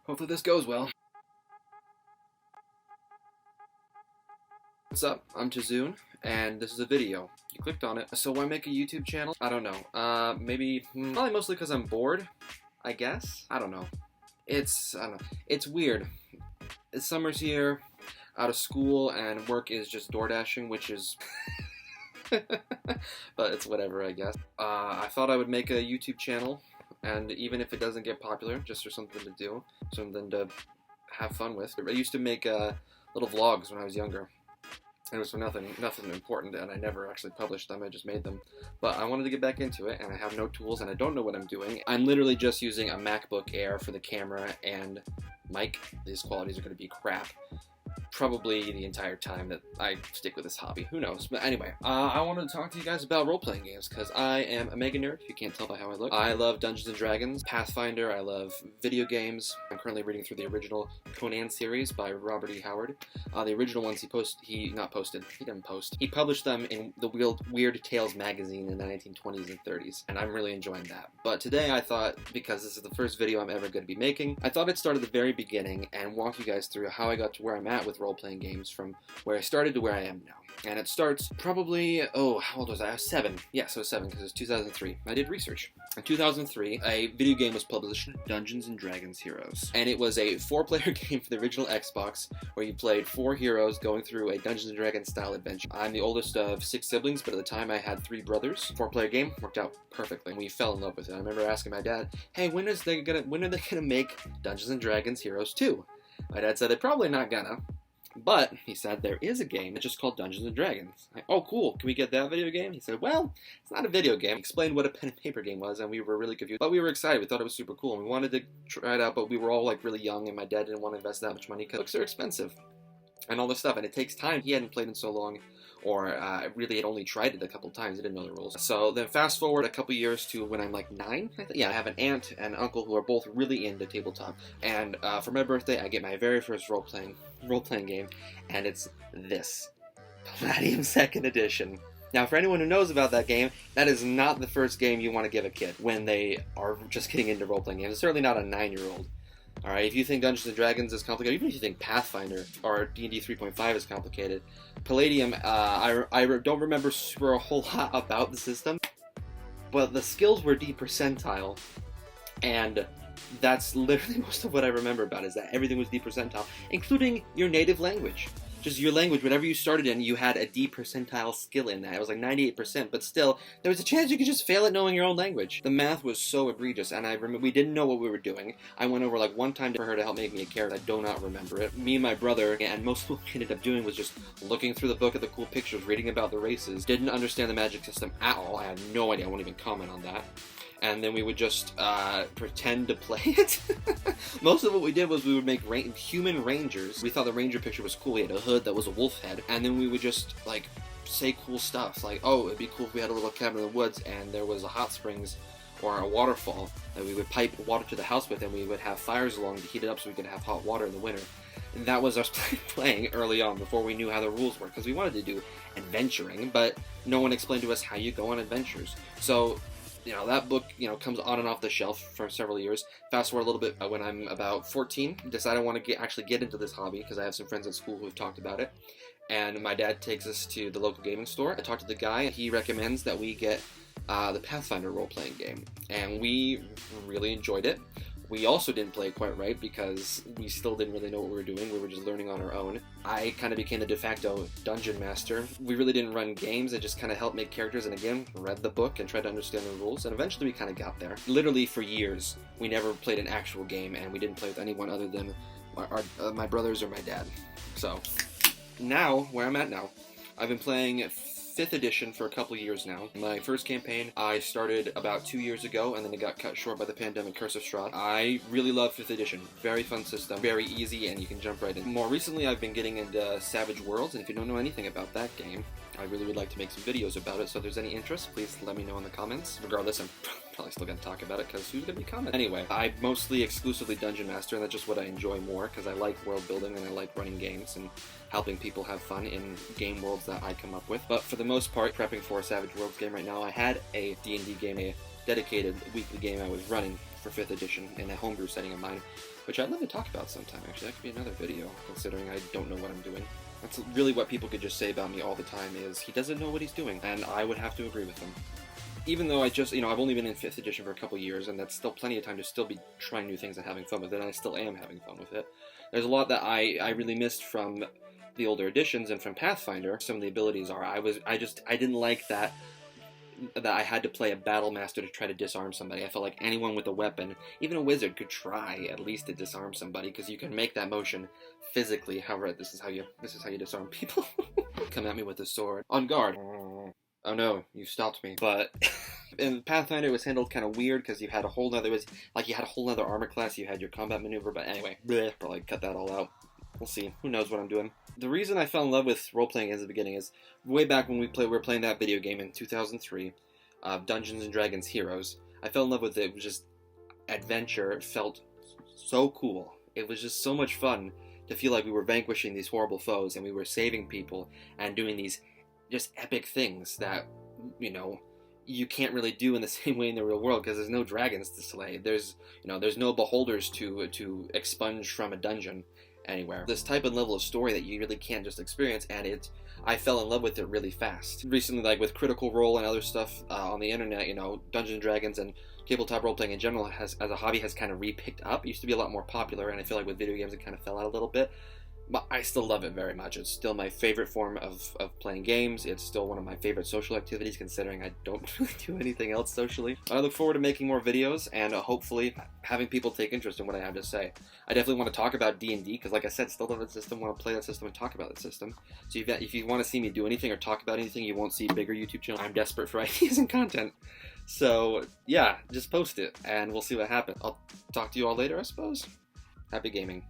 Hopefully this goes well. What's up? I'm Tazun, and this is a video. You clicked on it. So why make a YouTube channel? I don't know. Probably mostly because I'm bored, I guess. I don't know. I don't know. It's weird. Summer's here, out of school, and work is just door dashing, which is... but it's whatever, I guess. I thought I would make a YouTube channel, and even if it doesn't get popular, just for something to do, something to have fun with. I used to make little vlogs when I was younger. It was for nothing important, and I never actually published them, I just made them. But I wanted to get back into it, and I have no tools, and I don't know what I'm doing. I'm literally just using a MacBook Air for the camera and mic. These qualities are going to be crap. Probably the entire time that I stick with this hobby. Who knows? But anyway, I wanted to talk to you guys about role-playing games, because I am a mega nerd, if you can't tell by how I look. I love Dungeons & Dragons, Pathfinder, I love video games. I'm currently reading through the original Conan series by Robert E. Howard. The original ones he didn't post. He published them in the Weird Tales magazine in the 1920s and 30s, and I'm really enjoying that. But today I thought, because this is the first video I'm ever going to be making, I thought I'd start at the very beginning and walk you guys through how I got to where I'm at with role-playing games, from where I started to where I am now. And it starts probably, how old was I? I was 7. Yeah, so 7, because it was 2003. I did research. In 2003, a video game was published, Dungeons & Dragons Heroes. And it was a 4-player game for the original Xbox, where you played 4 heroes going through a Dungeons & Dragons style adventure. I'm the oldest of 6 siblings, but at the time I had 3 brothers. 4-player game worked out perfectly, and we fell in love with it. I remember asking my dad, hey, when are they gonna make Dungeons & Dragons Heroes 2? My dad said they're probably not gonna. But, he said, there is a game that's just called Dungeons & Dragons. Oh, cool, can we get that video game? He said, well, it's not a video game. He explained what a pen and paper game was, and we were really confused. But we were excited, we thought it was super cool, and we wanted to try it out, but we were all, really young, and my dad didn't want to invest that much money, because books are expensive, and all this stuff, and it takes time. He hadn't played in so long, or really had only tried it a couple times. He didn't know the rules. So then fast forward a couple years to when I'm 9, I have an aunt and uncle who are both really into tabletop, and for my birthday I get my very first role-playing game, and it's this, Palladium 2nd Edition. Now, for anyone who knows about that game, that is not the first game you want to give a kid when they are just getting into role-playing games. It's certainly not a 9-year-old. Alright, if you think Dungeons & Dragons is complicated, even if you think Pathfinder or D&D 3.5 is complicated, Palladium, I don't remember a whole lot about the system, but the skills were D percentile, and that's literally most of what I remember about it, is that everything was D percentile, including your native language. Just your language, whatever you started in, you had a D percentile skill in that. It was 98%, but still, there was a chance you could just fail at knowing your own language. The math was so egregious, and I remember we didn't know what we were doing. I went over one time for her to help make me a character. I do not remember it. Me and my brother, and most of what we ended up doing was just looking through the book at the cool pictures, reading about the races. Didn't understand the magic system at all. I had no idea. I won't even comment on that. And then we would just pretend to play it. Most of what we did was we would make human rangers. We thought the ranger picture was cool. We had a hood that was a wolf head, and then we would just say cool stuff oh, it'd be cool if we had a little cabin in the woods and there was a hot springs or a waterfall that we would pipe water to the house with, and we would have fires along to heat it up so we could have hot water in the winter. And that was us playing early on, before we knew how the rules worked, because we wanted to do adventuring, but no one explained to us how you go on adventures. So that book, comes on and off the shelf for several years. Fast forward a little bit, when I'm about 14, decide I want to actually get into this hobby, because I have some friends at school who have talked about it. And my dad takes us to the local gaming store. I talked to the guy. He recommends that we get the Pathfinder role-playing game. And we really enjoyed it. We also didn't play it quite right, because we still didn't really know what we were doing. We were just learning on our own. I kind of became the de facto dungeon master. We really didn't run games. I just kind of helped make characters, and again, read the book and tried to understand the rules, and eventually we kind of got there. Literally for years, we never played an actual game, and we didn't play with anyone other than my brothers or my dad. So, now, where I'm at now, I've been playing 5th edition for a couple years now. My first campaign I started about 2 years ago, and then it got cut short by the pandemic. Curse of Strahd. I really love 5th edition. Very fun system, very easy, and you can jump right in. More recently, I've been getting into Savage Worlds, and if you don't know anything about that game, I really would like to make some videos about it, so if there's any interest, please let me know in the comments. Regardless, I'm probably still going to talk about it, because who's going to be commenting? Anyway, I mostly exclusively Dungeon Master, and that's just what I enjoy more, because I like world building, and I like running games, and helping people have fun in game worlds that I come up with. But for the most part, prepping for a Savage Worlds game right now, I had a D&D game, a dedicated weekly game I was running for 5th edition in a homebrew setting of mine, which I'd love to talk about sometime, actually. That could be another video, considering I don't know what I'm doing. That's really what people could just say about me all the time, is he doesn't know what he's doing, and I would have to agree with them. Even though I've only been in 5th edition for a couple years, and that's still plenty of time to still be trying new things and having fun with it, and I still am having fun with it. There's a lot that I really missed from the older editions and from Pathfinder. Some of the abilities are, I didn't like that I had to play a battle master to try to disarm somebody. I felt like anyone with a weapon, even a wizard, could try at least to disarm somebody, because you can make that motion physically. However, this is how you disarm people. Come at me with a sword. On guard. Oh no, you stopped me. But in Pathfinder, it was handled kind of weird, because you had a whole nother armor class. You had your combat maneuver. But anyway, probably cut that all out. We'll see. Who knows what I'm doing. The reason I fell in love with role-playing games at the beginning is way back when we were playing that video game in 2003, Dungeons & Dragons Heroes. I fell in love with it. It was just adventure. It felt so cool. It was just so much fun to feel like we were vanquishing these horrible foes, and we were saving people and doing these just epic things that, you can't really do in the same way in the real world, because there's no dragons to slay. There's no beholders to expunge from a dungeon anywhere. This type and level of story that you really can't just experience, and I fell in love with it really fast. Recently, like with Critical Role and other stuff on the internet, Dungeons & Dragons and tabletop role-playing in general as a hobby has kind of re-picked up. It used to be a lot more popular, and I feel like with video games it kind of fell out a little bit. But I still love it very much. It's still my favorite form of playing games. It's still one of my favorite social activities, considering I don't really do anything else socially. I look forward to making more videos and hopefully having people take interest in what I have to say. I definitely want to talk about D&D, because like I said, still love that system, want to play that system and talk about that system. So if you want to see me do anything or talk about anything, you won't see bigger YouTube channels. I'm desperate for ideas and content. So yeah, just post it and we'll see what happens. I'll talk to you all later, I suppose. Happy gaming.